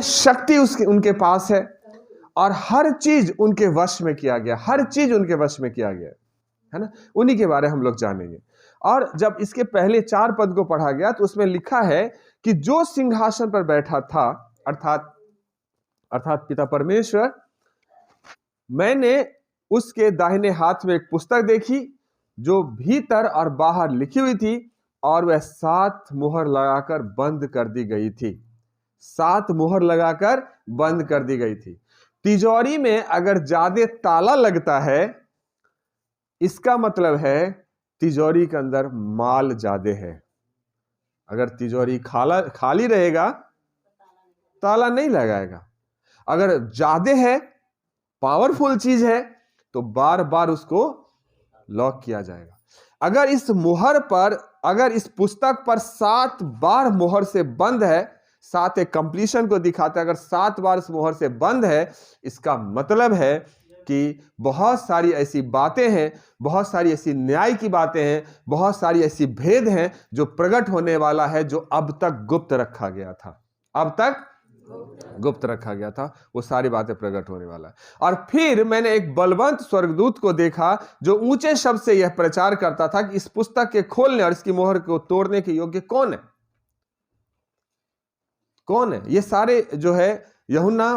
शक्ति उनके पास है और हर चीज उनके वश में किया गया, हर चीज उनके वश में किया गया है ना। उन्हीं के बारे में हम लोग जानेंगे। और जब इसके पहले 4 पद को पढ़ा गया तो उसमें लिखा है कि जो सिंहासन पर बैठा था अर्थात पिता परमेश्वर, मैंने उसके दाहिने हाथ में एक पुस्तक देखी जो भीतर और बाहर लिखी हुई थी और वह 7 मुहर लगाकर बंद कर दी गई थी। 7 मुहर लगाकर बंद कर दी गई थी। तिजोरी में अगर ज्यादा ताला लगता है, इसका मतलब है तिजोरी के अंदर माल ज्यादा है। अगर तिजोरी खाली रहेगा, ताला नहीं लगाएगा। अगर ज्यादा है, पावरफुल चीज है, तो बार बार उसको लॉक किया जाएगा। अगर इस पुस्तक पर 7 बार मोहर से बंद है, 7 एक कंप्लीशन को दिखाता है, अगर 7 बार इस मोहर से बंद है, इसका मतलब है कि बहुत सारी ऐसी बातें हैं, बहुत सारी ऐसी न्याय की बातें हैं, बहुत सारी ऐसी भेद हैं जो प्रकट होने वाला है, जो अब तक गुप्त रखा गया था। अब तक गुप्त रखा गया था, वो सारी बातें प्रकट होने वाला है। और फिर मैंने एक बलवंत स्वर्गदूत को देखा जो ऊंचे शब्द से यह प्रचार करता था कि इस पुस्तक के खोलने और इसकी मोहर को तोड़ने के योग्य कौन है। कौन है? ये सारे जो है यूहन्ना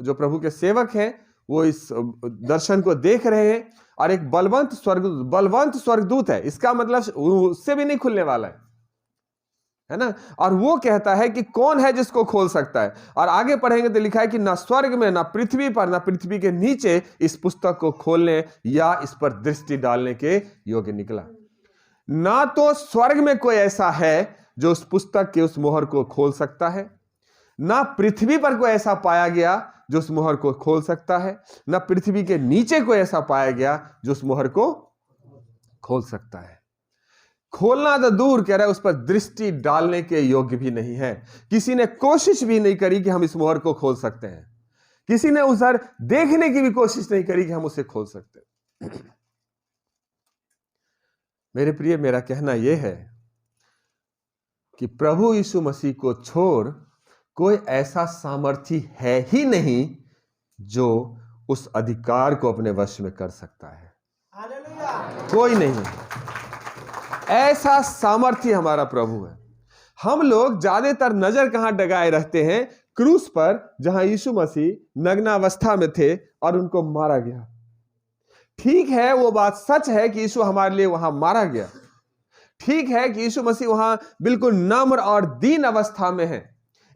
जो प्रभु के सेवक हैं, वो इस दर्शन को देख रहे हैं। और एक बलवंत स्वर्गदूत है, इसका मतलब उससे भी नहीं खुलने वाला है ना। और वो कहता है कि कौन है जिसको खोल सकता है। और आगे पढ़ेंगे तो लिखा है कि ना स्वर्ग में, ना पृथ्वी पर, ना पृथ्वी के नीचे इस पुस्तक को खोलने या इस पर दृष्टि डालने के योग्य निकला। ना तो स्वर्ग में कोई ऐसा है जो उस पुस्तक के उस मोहर को खोल सकता है, ना पृथ्वी पर कोई ऐसा पाया गया जो उस मोहर को खोल सकता है, ना पृथ्वी के नीचे कोई ऐसा पाया गया जो उस मोहर को खोल सकता है। खोलना तो दूर कह रहा है, उस पर दृष्टि डालने के योग्य भी नहीं है। किसी ने कोशिश भी नहीं करी कि हम इस मोहर को खोल सकते हैं। किसी ने उधर देखने की भी कोशिश नहीं करी कि हम उसे खोल सकते हैं। मेरे प्रिय, मेरा कहना यह है कि प्रभु यीशु मसीह को छोड़ कोई ऐसा सामर्थी है ही नहीं जो उस अधिकार को अपने वश में कर सकता है। कोई नहीं, ऐसा सामर्थ्य हमारा प्रभु है। हम लोग ज्यादातर नजर कहां डगाए रहते हैं? क्रूस पर, जहां यीशु मसीह नग्नावस्था में थे और उनको मारा गया। ठीक है, वो बात सच है कि यीशु हमारे लिए वहां मारा गया। ठीक है कि यीशु मसीह वहां बिल्कुल नम्र और दीन अवस्था में है,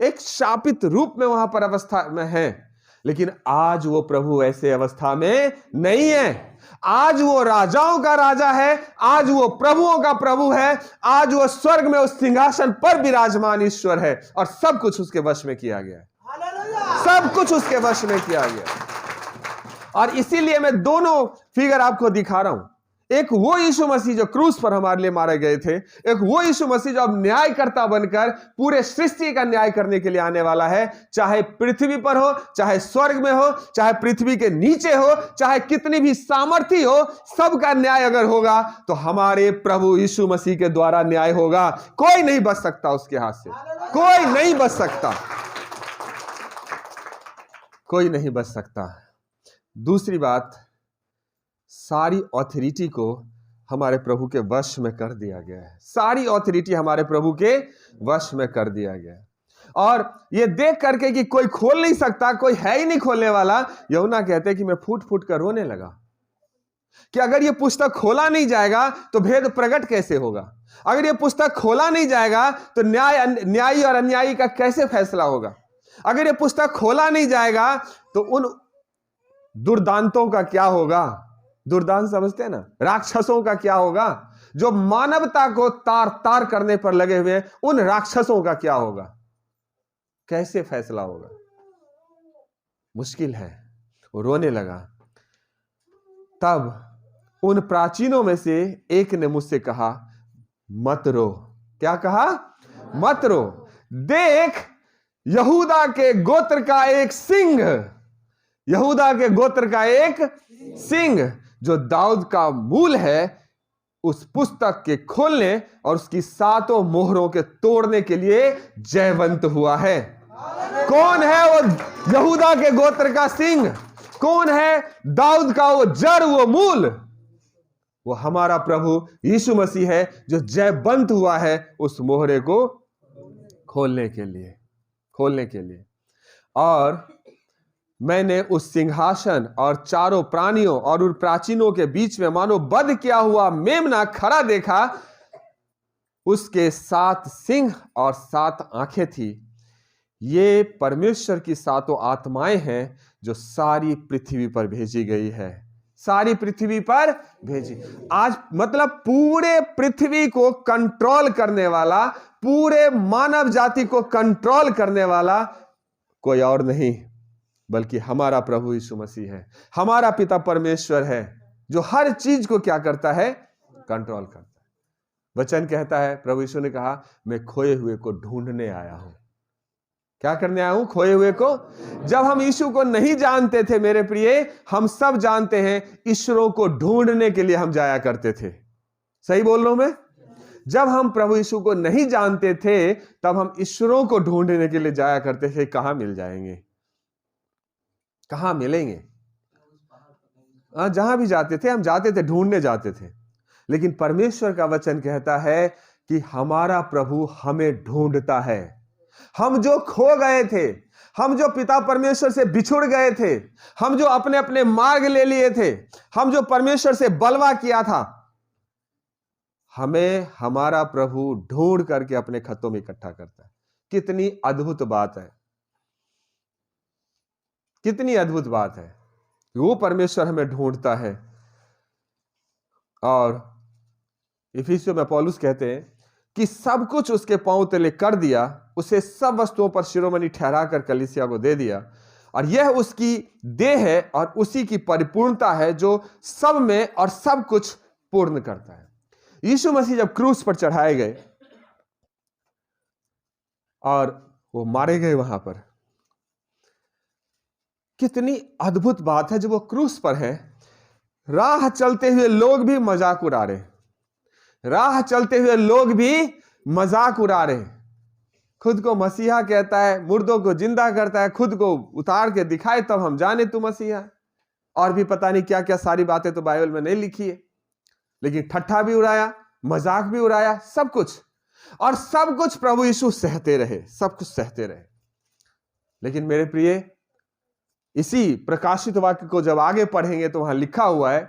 एक शापित रूप में वहां पर अवस्था में है। लेकिन आज वो प्रभु ऐसे अवस्था में नहीं है। आज वो राजाओं का राजा है, आज वो प्रभुओं का प्रभु है, आज वो स्वर्ग में उस सिंहासन पर विराजमान ईश्वर है और सब कुछ उसके वश में किया गया है। सब कुछ उसके वश में किया गया। और इसीलिए मैं दोनों फिगर आपको दिखा रहा हूं। एक वो यीशु मसीह जो क्रूस पर हमारे लिए मारे गए थे, एक वो यीशु मसीह जो अब न्यायकर्ता बनकर पूरे सृष्टि का न्याय करने के लिए आने वाला है। चाहे पृथ्वी पर हो, चाहे स्वर्ग में हो, चाहे पृथ्वी के नीचे हो, चाहे कितनी भी सामर्थ्य हो, सबका न्याय अगर होगा तो हमारे प्रभु यीशु मसीह के द्वारा न्याय होगा। कोई नहीं बच सकता उसके हाथ से, कोई नहीं बच सकता, कोई नहीं बच सकता। दूसरी बात, सारी ऑथोरिटी को हमारे प्रभु के वश में कर दिया गया है। सारी ऑथोरिटी हमारे प्रभु के वश में कर दिया गया है। और ये देख करके कि कोई खोल नहीं सकता, कोई है ही नहीं खोलने वाला, यूहन्ना कहते हैं कि मैं फूट फूट कर रोने लगा कि अगर ये पुस्तक खोला नहीं जाएगा तो भेद प्रकट कैसे होगा। अगर ये पुस्तक खोला नहीं जाएगा तो न्यायी और अन्यायी का कैसे फैसला होगा। अगर ये पुस्तक खोला नहीं जाएगा तो उन दुर्दांतों का क्या होगा। दुर्दांत समझते हैं ना, राक्षसों का क्या होगा, जो मानवता को तार तार करने पर लगे हुए हैं, उन राक्षसों का क्या होगा, कैसे फैसला होगा। मुश्किल है। वो रोने लगा। तब उन प्राचीनों में से एक ने मुझसे कहा, मत रो। क्या कहा? मत रो, देख यहूदा के गोत्र का एक सिंह, यहूदा के गोत्र का एक सिंह जो दाऊद का मूल है, उस पुस्तक के खोलने और उसकी 7 मोहरों के तोड़ने के लिए जयवंत हुआ है। कौन है यहूदा के गोत्र का सिंह, कौन है दाऊद का वो जड़, वो मूल, वो हमारा प्रभु यीशु मसीह है, जो जयवंत हुआ है उस मोहरे को खोलने के लिए। और मैंने उस सिंहासन और चारों प्राणियों और उन प्राचीनों के बीच में मानो वध किया हुआ मेमना खड़ा देखा। उसके 7 सिंह और 7 आंखें थी। ये परमेश्वर की 7 आत्माएं हैं जो सारी पृथ्वी पर भेजी गई है, सारी पृथ्वी पर भेजी। आज मतलब पूरे पृथ्वी को कंट्रोल करने वाला, पूरे मानव जाति को कंट्रोल करने वाला कोई और नहीं बल्कि हमारा प्रभु यीशु मसीह है। हमारा पिता परमेश्वर है जो हर चीज को क्या करता है, कंट्रोल करता है। वचन कहता है, प्रभु यीशु ने कहा, मैं खोए हुए को ढूंढने आया हूं। क्या करने आया हूं? खोए हुए को। जब हम यीशु को नहीं जानते थे मेरे प्रिय, हम सब जानते हैं ईश्वरों को ढूंढने के लिए हम जाया करते थे। सही बोल रहा हूं मैं? जब हम प्रभु यीशु को नहीं जानते थे तब हम ईश्वरों को ढूंढने के लिए जाया करते थे। कहां मिल जाएंगे, कहां मिलेंगे? जहां भी जाते थे हम जाते थे, ढूंढने जाते थे। लेकिन परमेश्वर का वचन कहता है कि हमारा प्रभु हमें ढूंढता है। हम जो खो गए थे, हम जो पिता परमेश्वर से बिछुड़ गए थे, हम जो अपने अपने मार्ग ले लिए थे, हम जो परमेश्वर से बलवा किया था, हमें हमारा प्रभु ढूंढ करके अपने खतों में इकट्ठा करता है। कितनी अद्भुत बात है, कितनी अद्भुत बात है। वो परमेश्वर हमें ढूंढता है। और इफिसियों में पौलुस कहते हैं कि सब कुछ उसके पांव तले कर दिया, उसे सब वस्तुओं पर शिरोमणि ठहराकर कलीसिया को दे दिया, और यह उसकी देह है और उसी की परिपूर्णता है जो सब में और सब कुछ पूर्ण करता है। यीशु मसीह जब क्रूस पर चढ़ाए गए और वो मारे गए वहां पर, कितनी अद्भुत बात है। जब वो क्रूस पर है, राह चलते हुए लोग भी मजाक उड़ा रहे, राह चलते हुए लोग भी मजाक उड़ा रहे। खुद को मसीहा कहता है, मुर्दों को जिंदा करता है, खुद को उतार के दिखाए तब हम जाने तू मसीहा। और भी पता नहीं क्या क्या सारी बातें तो बाइबल में नहीं लिखी है, लेकिन ठट्ठा भी उड़ाया, मजाक भी उड़ाया, सब कुछ। और सब कुछ प्रभु यीशु सहते रहे, सब कुछ सहते रहे। लेकिन मेरे प्रिय, इसी प्रकाशित वाक्य को जब आगे पढ़ेंगे तो वहां लिखा हुआ है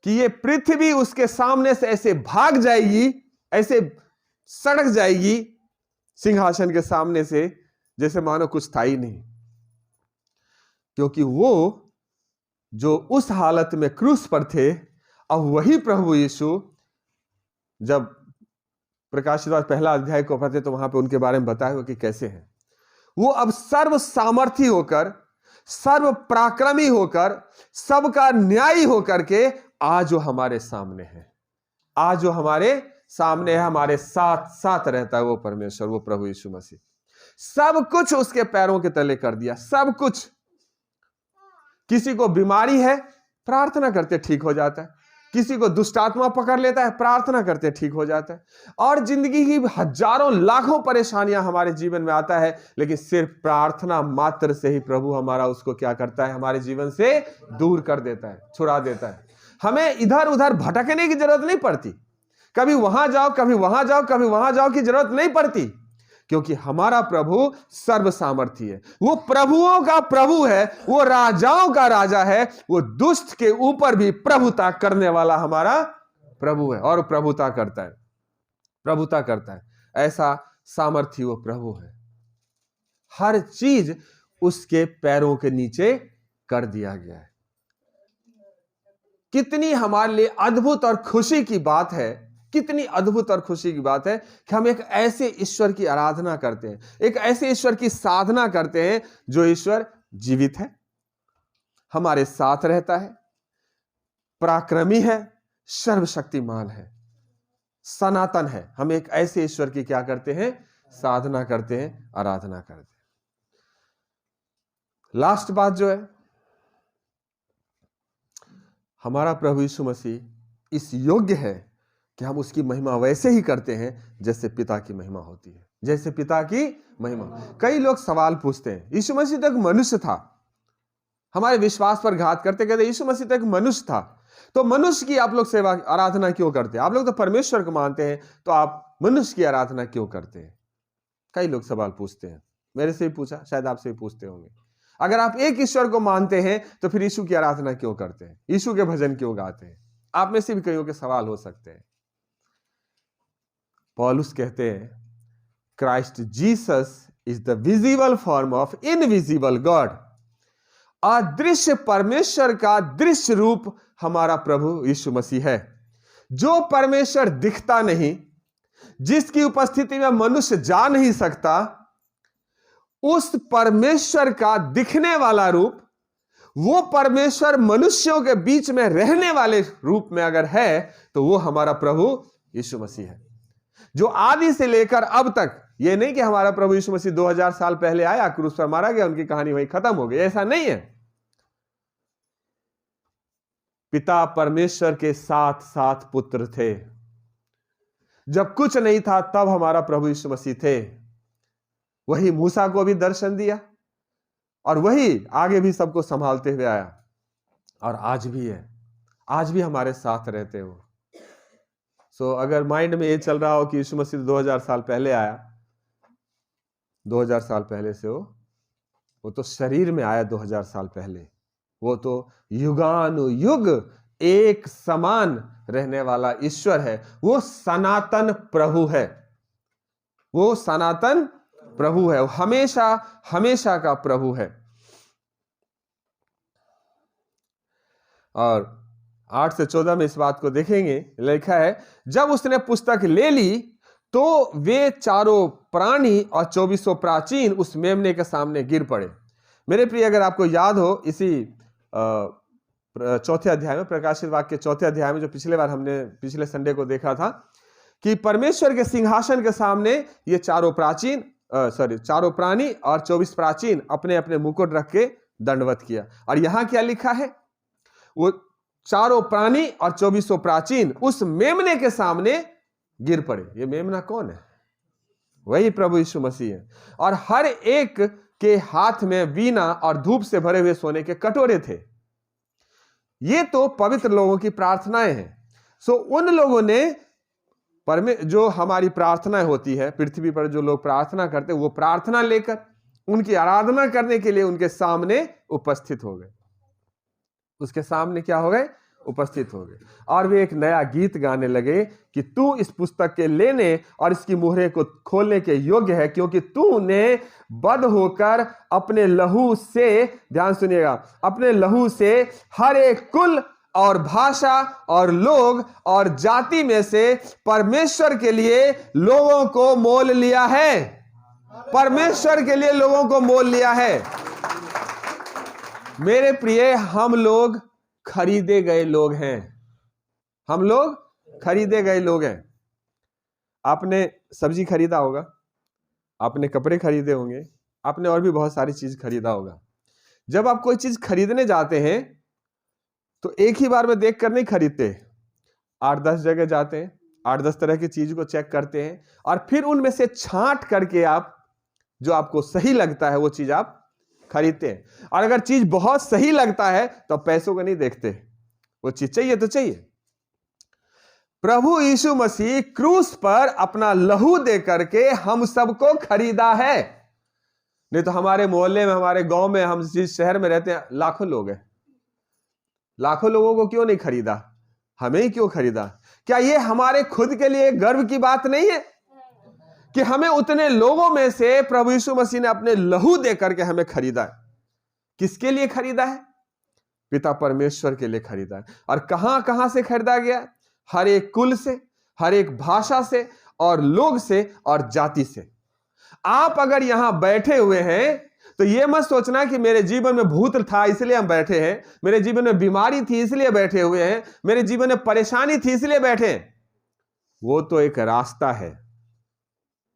कि ये पृथ्वी उसके सामने से ऐसे भाग जाएगी, ऐसे सड़क जाएगी सिंहासन के सामने से, जैसे मानो कुछ था ही नहीं। क्योंकि वो जो उस हालत में क्रूस पर थे, अब वही प्रभु यीशु, जब प्रकाशित वाक्य 1 अध्याय को पढ़ते तो वहां पे उनके बारे में बताया हुआ कि कैसे हैं वो अब सर्व सामर्थी होकर, सर्व पराक्रमी होकर, सबका न्यायी होकर के आज जो हमारे सामने है, आज जो हमारे सामने है, हमारे साथ साथ रहता है वो परमेश्वर, वो प्रभु यीशु मसीह। सब कुछ उसके पैरों के तले कर दिया, सब कुछ। किसी को बीमारी है, प्रार्थना करते ठीक हो जाता है। किसी को दुष्टात्मा पकड़ लेता है, प्रार्थना करते ठीक हो जाता है। और जिंदगी की हजारों लाखों परेशानियां हमारे जीवन में आता है, लेकिन सिर्फ प्रार्थना मात्र से ही प्रभु हमारा उसको क्या करता है, हमारे जीवन से दूर कर देता है, छुड़ा देता है। हमें इधर उधर भटकने की जरूरत नहीं पड़ती, कभी वहां जाओ कभी वहां जाओ कभी वहां जाओ की जरूरत नहीं पड़ती, क्योंकि हमारा प्रभु सर्व सामर्थी है। वो प्रभुओं का प्रभु है, वो राजाओं का राजा है, वो दुष्ट के ऊपर भी प्रभुता करने वाला हमारा प्रभु है। और प्रभुता करता है, प्रभुता करता है। ऐसा सामर्थी वो प्रभु है। हर चीज उसके पैरों के नीचे कर दिया गया है। कितनी हमारे लिए अद्भुत और खुशी की बात है, कितनी अद्भुत और खुशी की बात है कि हम एक ऐसे ईश्वर की आराधना करते हैं, एक ऐसे ईश्वर की साधना करते हैं जो ईश्वर जीवित है, हमारे साथ रहता है, पराक्रमी है, सर्वशक्तिमान है, सनातन है। हम एक ऐसे ईश्वर की क्या करते हैं, साधना करते हैं, आराधना करते हैं। लास्ट बात जो है, हमारा प्रभु यीशु मसीह इस योग्य है कि हम उसकी महिमा वैसे ही करते हैं जैसे पिता की महिमा होती है। जैसे पिता की महिमा। कई लोग सवाल पूछते हैं, यीशु मसीह तो एक मनुष्य था, हमारे विश्वास पर घात करते, कहते यीशु मसीह तो एक मनुष्य था, तो मनुष्य की आप लोग सेवा आराधना क्यों करते हैं? आप लोग तो परमेश्वर को मानते हैं, तो आप मनुष्य की आराधना क्यों करते हैं? कई लोग सवाल पूछते हैं, मेरे से भी पूछा, शायद आपसे भी पूछते होंगे। अगर आप एक ईश्वर को मानते हैं तो फिर यीशु की आराधना क्यों करते हैं? यीशु के भजन क्यों गाते हैं? आप में से भी कईयों के सवाल हो सकते हैं। पौलुस कहते हैं, Christ Jesus is the visible form of invisible God. अदृश्य परमेश्वर का दृश्य रूप हमारा प्रभु यीशु मसीह है। जो परमेश्वर दिखता नहीं, जिसकी उपस्थिति में मनुष्य जा नहीं सकता, उस परमेश्वर का दिखने वाला रूप, वो परमेश्वर मनुष्यों के बीच में रहने वाले रूप में अगर है, तो वो हमारा प्रभु यीशु मसीह है, जो आदि से लेकर अब तक। ये नहीं कि हमारा प्रभु यीशु मसीह 2000 साल पहले आया, क्रूस पर मारा गया, उनकी कहानी वहीं खत्म हो गई, ऐसा नहीं है। पिता परमेश्वर के साथ साथ पुत्र थे। जब कुछ नहीं था तब हमारा प्रभु यीशु मसीह थे। वही मूसा को भी दर्शन दिया और वही आगे भी सबको संभालते हुए आया, और आज भी है, आज भी हमारे साथ रहते हो। अगर माइंड में ये चल रहा हो कि यीशु मसीह 2000 साल पहले आया, 2000 साल पहले से वो तो शरीर में आया 2000 साल पहले, वो तो युगानुयुग एक समान रहने वाला ईश्वर है। वो सनातन प्रभु है, वो सनातन प्रभु है, वो हमेशा हमेशा का प्रभु है। और 8 से 14 में इस बात को देखेंगे, लिखा है, जब उसने पुस्तक ले ली तो वे चारों प्राणी और 2400 प्राचीन उस मेमने के सामने गिर पड़े। मेरे प्रिय, अगर आपको याद हो, इसी चौथे अध्याय में, प्रकाशित वाक्य के चौथे अध्याय में, जो पिछले बार हमने पिछले संडे को देखा था, कि परमेश्वर के सिंहासन के सामने ये चारों प्राणी और 24 प्राचीन अपने अपने मुकुट रख के दंडवत किया। और यहां क्या लिखा है? वो चारों प्राणी और 2400 प्राचीन उस मेमने के सामने गिर पड़े। ये मेमना कौन है? वही प्रभु यीशु मसीह है। और हर एक के हाथ में वीणा और धूप से भरे हुए सोने के कटोरे थे। ये तो पवित्र लोगों की प्रार्थनाएं हैं। उन लोगों ने जो हमारी प्रार्थनाएं होती है, पृथ्वी पर जो लोग प्रार्थना करते हैं, वो प्रार्थना लेकर उनकी आराधना करने के लिए उनके सामने उपस्थित हो गए। उसके सामने क्या हो गए? उपस्थित हो गए। और वे एक नया गीत गाने लगे कि तू इस पुस्तक के लेने और इसकी मुहरे को खोलने के योग्य है, क्योंकि तूने बद्ध होकर अपने लहू से, ध्यान सुनिएगा, अपने लहू से हर एक कुल और भाषा और लोग और जाति में से परमेश्वर के लिए लोगों को मोल लिया है। परमेश्वर के लिए लोगों को मोल लिया है। मेरे प्रिय, हम लोग खरीदे गए लोग हैं। हम लोग खरीदे गए लोग हैं। आपने सब्जी खरीदा होगा, आपने कपड़े खरीदे होंगे, आपने और भी बहुत सारी चीज खरीदा होगा। जब आप कोई चीज खरीदने जाते हैं तो एक ही बार में देख कर नहीं खरीदते, 8-10 जगह जाते हैं, 8-10 तरह की चीज को चेक करते हैं, और फिर उनमें से छांट करके आप जो आपको सही लगता है वो चीज आप खरीदते हैं। और अगर चीज बहुत सही लगता है तो पैसों को नहीं देखते, वो चीज चाहिए तो चाहिए। प्रभु यीशु मसीह क्रूस पर अपना लहू दे करके हम सबको खरीदा है। नहीं तो हमारे मोहल्ले में, हमारे गांव में, हम जिस शहर में रहते हैं, लाखों लोग हैं। लाखों लोगों को क्यों नहीं खरीदा? हमें ही क्यों खरीदा? क्या ये हमारे खुद के लिए गर्व की बात नहीं है कि हमें उतने लोगों में से प्रभु यीशु मसीह ने अपने लहू दे करके हमें खरीदा है? किसके लिए खरीदा है? पिता परमेश्वर के लिए खरीदा है। और कहां कहां से खरीदा गया? हर एक कुल से, हर एक भाषा से और लोग से और जाति से। आप अगर यहां बैठे हुए हैं तो यह मत सोचना कि मेरे जीवन में भूत था इसलिए हम बैठे हैं, मेरे जीवन में बीमारी थी इसलिए बैठे हुए हैं, मेरे जीवन में परेशानी थी इसलिए बैठे हैं। वो तो एक रास्ता है,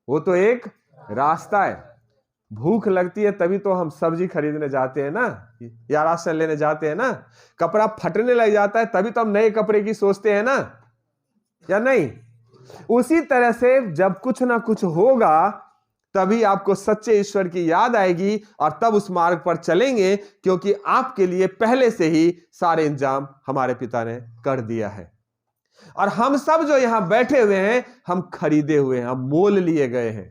वो तो एक रास्ता है। भूख लगती है तभी तो हम सब्जी खरीदने जाते हैं ना, या राशन लेने जाते हैं ना। कपड़ा फटने लग जाता है तभी तो हम नए कपड़े की सोचते हैं ना, या नहीं? उसी तरह से जब कुछ ना कुछ होगा तभी आपको सच्चे ईश्वर की याद आएगी और तब उस मार्ग पर चलेंगे, क्योंकि आपके लिए पहले से ही सारे इंतजाम हमारे पिता ने कर दिया है। और हम सब जो यहां बैठे हुए हैं, हम खरीदे हुए हैं, हम मोल लिए गए हैं,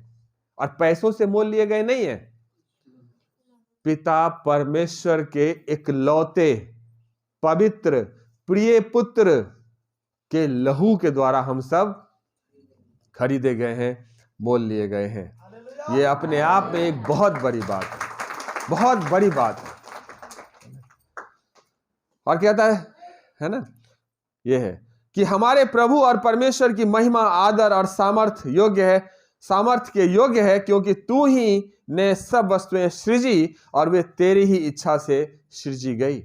और पैसों से मोल लिए गए नहीं है। पिता परमेश्वर के इकलौते पवित्र प्रिय पुत्र के लहू के द्वारा हम सब खरीदे गए हैं, मोल लिए गए हैं। ये अपने आप में एक बहुत बड़ी बात है, बहुत बड़ी बात है। और कहता है ना, ये है कि हमारे प्रभु और परमेश्वर की महिमा, आदर और सामर्थ्य के योग्य है, क्योंकि तू ही ने सब वस्तुएं सृजी और वे तेरी ही इच्छा से सृजी गई।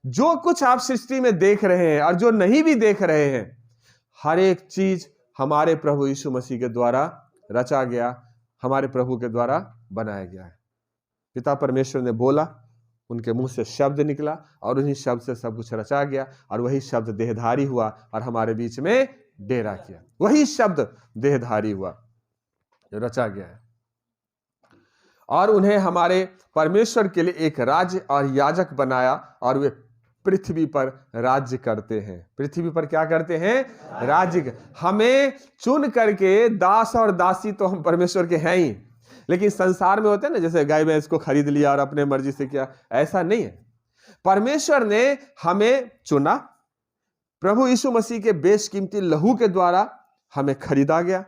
जो कुछ आप सृष्टि में देख रहे हैं और जो नहीं भी देख रहे हैं, हर एक चीज हमारे प्रभु यीशु मसीह के द्वारा रचा गया, हमारे प्रभु के द्वारा बनाया गया है। पिता परमेश्वर ने बोला, उनके मुंह से शब्द निकला और उन्हीं शब्द से सब कुछ रचा गया, और वही शब्द देहधारी हुआ और हमारे बीच में डेरा किया। वही शब्द देहधारी हुआ जो रचा गया है, और उन्हें हमारे परमेश्वर के लिए एक राज्य और याजक बनाया, और वे पृथ्वी पर राज्य करते हैं। पृथ्वी पर क्या करते हैं? राज्य। हमें चुन करके, दास और दासी तो हम परमेश्वर के हैं ही, लेकिन संसार में होते हैं ना, जैसे गाय भैंस को खरीद लिया और अपने मर्जी से किया, ऐसा नहीं है। परमेश्वर ने हमें चुना, प्रभु यीशु मसीह के बेशकीमती लहू के द्वारा हमें खरीदा गया,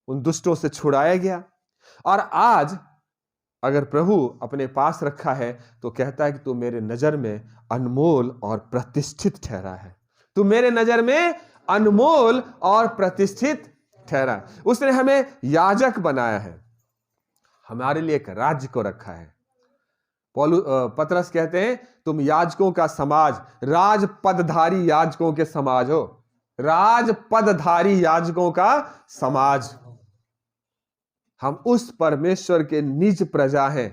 उन दुष्टों से छुड़ाया गया, और आज अगर प्रभु अपने पास रखा है तो कहता है कि तू मेरे नजर में अनमोल और प्रतिष्ठित ठहरा है। तू मेरे नजर में अनमोल और प्रतिष्ठित ठहरा। उसने हमें याजक बनाया है, हमारे लिए एक राज्य को रखा है। पतरस कहते हैं तुम याजकों का समाज, राज पदधारी याजकों के समाज हो। राज पदधारी याजकों का समाज। हम उस परमेश्वर के निज प्रजा हैं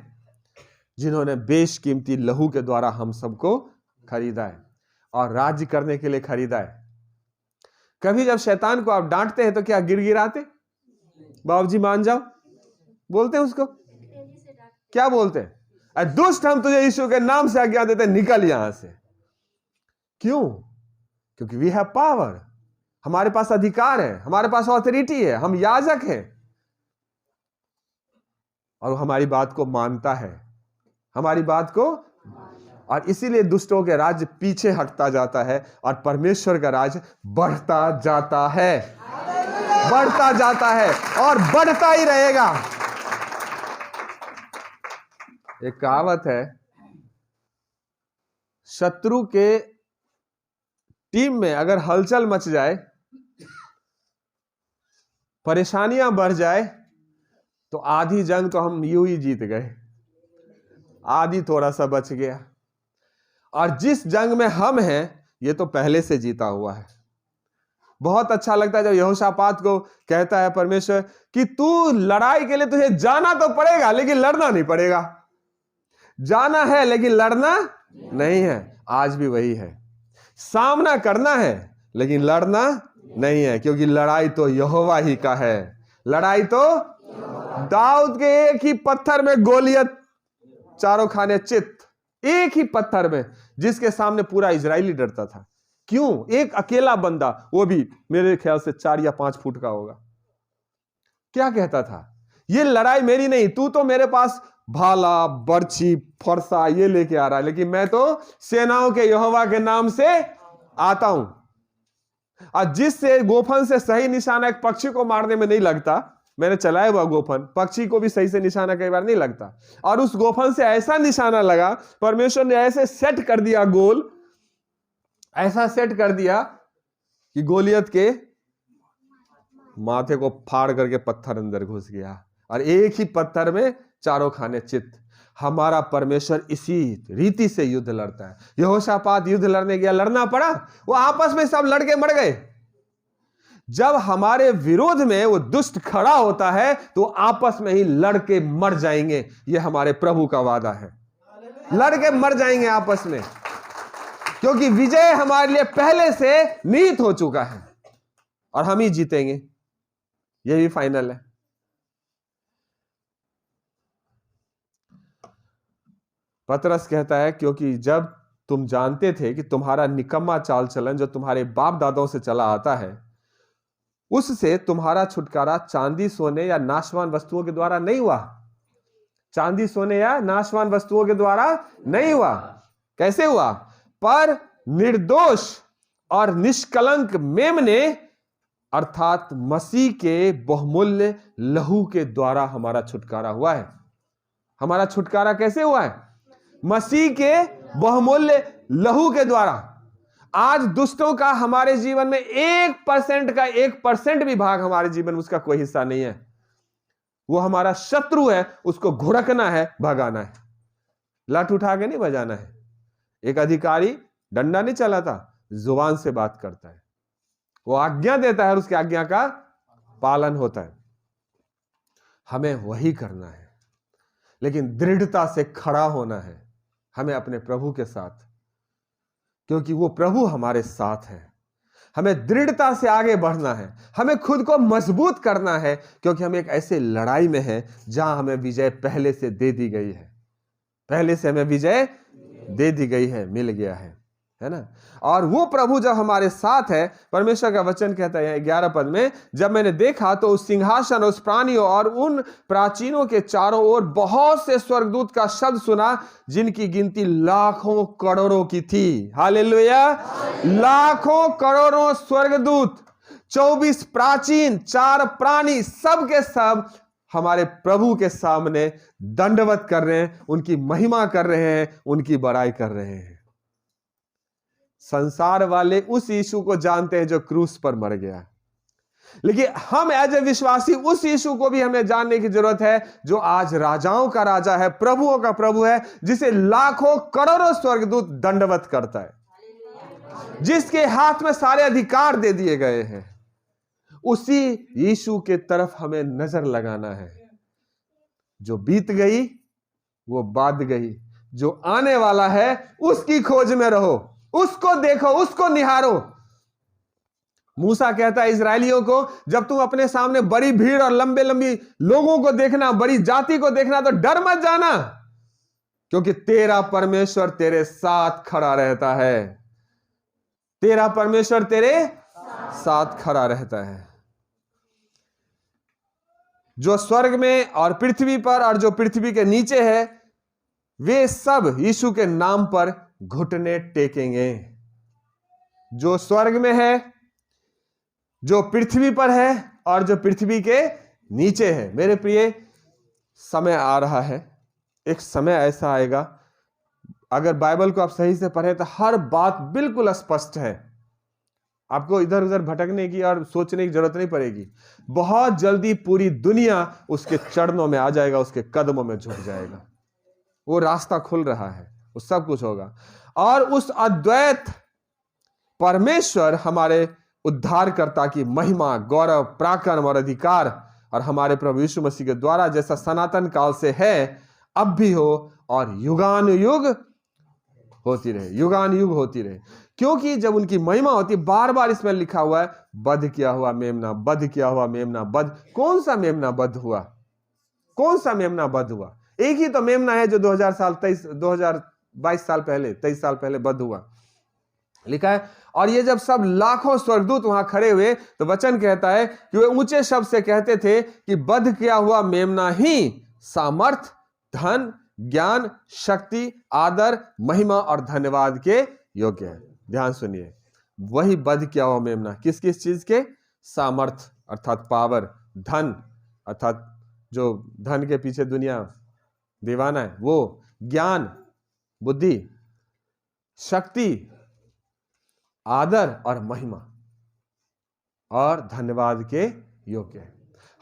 जिन्होंने बेशकीमती लहू के द्वारा हम सबको खरीदा है और राज्य करने के लिए खरीदा है। कभी जब शैतान को आप डांटते हैं तो क्या गिड़गिड़ाते? बाबूजी मान जाओ बोलते हैं उसको? क्या बोलते हैं? दुष्ट, हम तुझे यीशु के नाम से आज्ञा देते, निकल यहां से। क्यों? क्योंकि वी हैव पावर, हमारे पास अधिकार है, हमारे पास ऑथोरिटी है, हम याजक हैं, और हमारी बात को मानता है, हमारी बात को। और इसीलिए दुष्टों के राज्य पीछे हटता जाता है और परमेश्वर का राज्य बढ़ता जाता है, बढ़ता जाता है और बढ़ता ही रहेगा। एक कहावत है, शत्रु के टीम में अगर हलचल मच जाए, परेशानियां बढ़ जाए, तो आधी जंग तो हम यूं ही जीत गए, आधी थोड़ा सा बच गया। और जिस जंग में हम हैं, ये तो पहले से जीता हुआ है। बहुत अच्छा लगता है जब यहोशापात को कहता है परमेश्वर कि तू लड़ाई के लिए तुझे जाना तो पड़ेगा लेकिन लड़ना नहीं पड़ेगा। जाना है लेकिन लड़ना नहीं है। आज भी वही है, सामना करना है लेकिन लड़ना नहीं है, क्योंकि लड़ाई तो यहोवा ही का है। लड़ाई तो दाऊद के एक ही पत्थर में गोलियत चारों खाने चित, एक ही पत्थर में, जिसके सामने पूरा इजराइली डरता था। क्यों? एक अकेला बंदा, वो भी मेरे ख्याल से 4 या 5 फुट का होगा। क्या कहता था? ये लड़ाई मेरी नहीं, तू तो मेरे पास भाला बर्छी फरसा ये लेके आ रहा है, लेकिन मैं तो सेनाओं के यहोवा के नाम से आता हूं। और जिससे गोफन से सही निशाना एक पक्षी को मारने में नहीं लगता, मैंने चलाया हुआ गोफन, पक्षी को भी सही से निशाना कई बार नहीं लगता, और उस गोफन से ऐसा निशाना लगा, परमेश्वर ने ऐसे सेट कर दिया गोल, ऐसा सेट कर दिया कि गोलियत के माथे को फाड़ करके पत्थर अंदर घुस गया, और एक ही पत्थर में चारों खाने चित। हमारा परमेश्वर इसी रीति से युद्ध लड़ता है। यहोशापात युद्ध लड़ने गया, लड़ना पड़ा, वो आपस में सब लड़के मर गए। जब हमारे विरोध में वो दुष्ट खड़ा होता है तो आपस में ही लड़के मर जाएंगे। ये हमारे प्रभु का वादा है, लड़के मर जाएंगे आपस में, क्योंकि विजय हमारे लिए पहले से निहित हो चुका है और हम ही जीतेंगे। ये भी फाइनल है। पतरस कहता है, क्योंकि जब तुम जानते थे कि तुम्हारा निकम्मा चाल चलन जो तुम्हारे बाप दादाओं से चला आता है, उससे तुम्हारा छुटकारा चांदी सोने या नाशवान वस्तुओं के द्वारा नहीं हुआ। चांदी सोने या नाशवान वस्तुओं के द्वारा नहीं हुआ। कैसे हुआ? पर निर्दोष और निष्कलंक मेमने अर्थात मसीह के बहुमूल्य लहू के द्वारा हमारा छुटकारा हुआ है। हमारा छुटकारा कैसे हुआ है? मसीह के बहुमूल्य लहू के द्वारा। आज दुष्टों का हमारे जीवन में 1% का 1% भी भाग हमारे जीवन में उसका कोई हिस्सा नहीं है। वो हमारा शत्रु है, उसको घुड़कना है, भगाना है, लठ उठा के नहीं बजाना है। एक अधिकारी डंडा नहीं चलाता, जुबान से बात करता है, वो आज्ञा देता है और उसकी आज्ञा का पालन होता है। हमें वही करना है, लेकिन दृढ़ता से खड़ा होना है हमें अपने प्रभु के साथ, क्योंकि वो प्रभु हमारे साथ है। हमें दृढ़ता से आगे बढ़ना है, हमें खुद को मजबूत करना है, क्योंकि हम एक ऐसे लड़ाई में हैं जहां हमें विजय पहले से दे दी गई है। पहले से हमें विजय दे दी गई है, मिल गया है ना। और वो प्रभु जब हमारे साथ है, परमेश्वर का वचन कहता है 11 पद में, जब मैंने देखा तो उस सिंहासन, उस प्राणियों और उन प्राचीनों के चारों ओर बहुत से स्वर्गदूत का शब्द सुना, जिनकी गिनती लाखों करोड़ों की थी। हालेलुया। लाखों करोड़ों स्वर्गदूत, 24 प्राचीन, 4 प्राणी, सब के सब हमारे प्रभु के सामने दंडवत कर रहे हैं, उनकी महिमा कर रहे हैं, उनकी बड़ाई कर रहे हैं। संसार वाले उस यीशु को जानते हैं जो क्रूस पर मर गया, लेकिन हम एज ए विश्वासी उस यीशु को भी हमें जानने की जरूरत है जो आज राजाओं का राजा है, प्रभुओं का प्रभु है, जिसे लाखों करोड़ों स्वर्गदूत दंडवत करता है, जिसके हाथ में सारे अधिकार दे दिए गए हैं। उसी यीशु के तरफ हमें नजर लगाना है। जो बीत गई वो बाद गई, जो आने वाला है उसकी खोज में रहो, उसको देखो, उसको निहारो। मूसा कहता है इजरायलियों को, जब तुम अपने सामने बड़ी भीड़ और लंबे लंबी लोगों को देखना, बड़ी जाति को देखना, तो डर मत जाना, क्योंकि तेरा परमेश्वर तेरे साथ खड़ा रहता है। तेरा परमेश्वर तेरे साथ खड़ा रहता है। जो स्वर्ग में और पृथ्वी पर और जो पृथ्वी के नीचे है, वे सब यीशु के नाम पर घुटने टेकेंगे। जो स्वर्ग में है, जो पृथ्वी पर है और जो पृथ्वी के नीचे है। मेरे प्रिय, समय आ रहा है, एक समय ऐसा आएगा, अगर बाइबल को आप सही से पढ़ें तो हर बात बिल्कुल स्पष्ट है। आपको इधर उधर भटकने की और सोचने की जरूरत नहीं पड़ेगी। बहुत जल्दी पूरी दुनिया उसके चरणों में आ जाएगा, उसके कदमों में झुक जाएगा। वो रास्ता खुल रहा है, वो सब कुछ होगा। और उस अद्वैत परमेश्वर हमारे उद्धारकर्ता की महिमा, गौरव, पराक्रम और अधिकार और हमारे प्रभु यीशु मसीह के द्वारा जैसा सनातन काल से है, अब भी हो और युगानुयुग होती रहे, युगानुयुग होती रहे। क्योंकि जब उनकी महिमा होती, बार बार इसमें लिखा हुआ है, बध किया हुआ मेमना, बध किया हुआ मेमना, बध। कौन सा मेमना बध हुआ? कौन सा मेमना बध हुआ? एक ही तो मेमना है जो 2022 साल पहले, 23 साल पहले बध हुआ, लिखा है। और ये जब सब लाखों स्वर्गदूत वहां खड़े हुए, तो वचन कहता है कि वे ऊंचे शब्द से कहते थे कि बध किया हुआ मेमना ही सामर्थ, धन, ज्ञान, शक्ति, आदर, महिमा और धन्यवाद के योग्य है। ध्यान सुनिए, वही बध किया हुआ मेमना किस किस चीज के? सामर्थ अर्थात पावर, धन अर्थात जो धन के पीछे दुनिया दीवाना है वो, ज्ञान, बुद्धि, शक्ति, आदर और महिमा और धन्यवाद के योग्य है।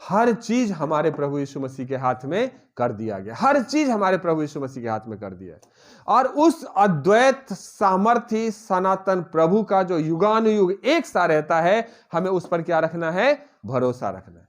हर चीज हमारे प्रभु यीशु मसीह के हाथ में कर दिया गया, हर चीज हमारे प्रभु यीशु मसीह के हाथ में कर दिया है। और उस अद्वैत सामर्थी सनातन प्रभु का जो युगानुयुग एक सा रहता है, हमें उस पर क्या रखना है? भरोसा रखना है।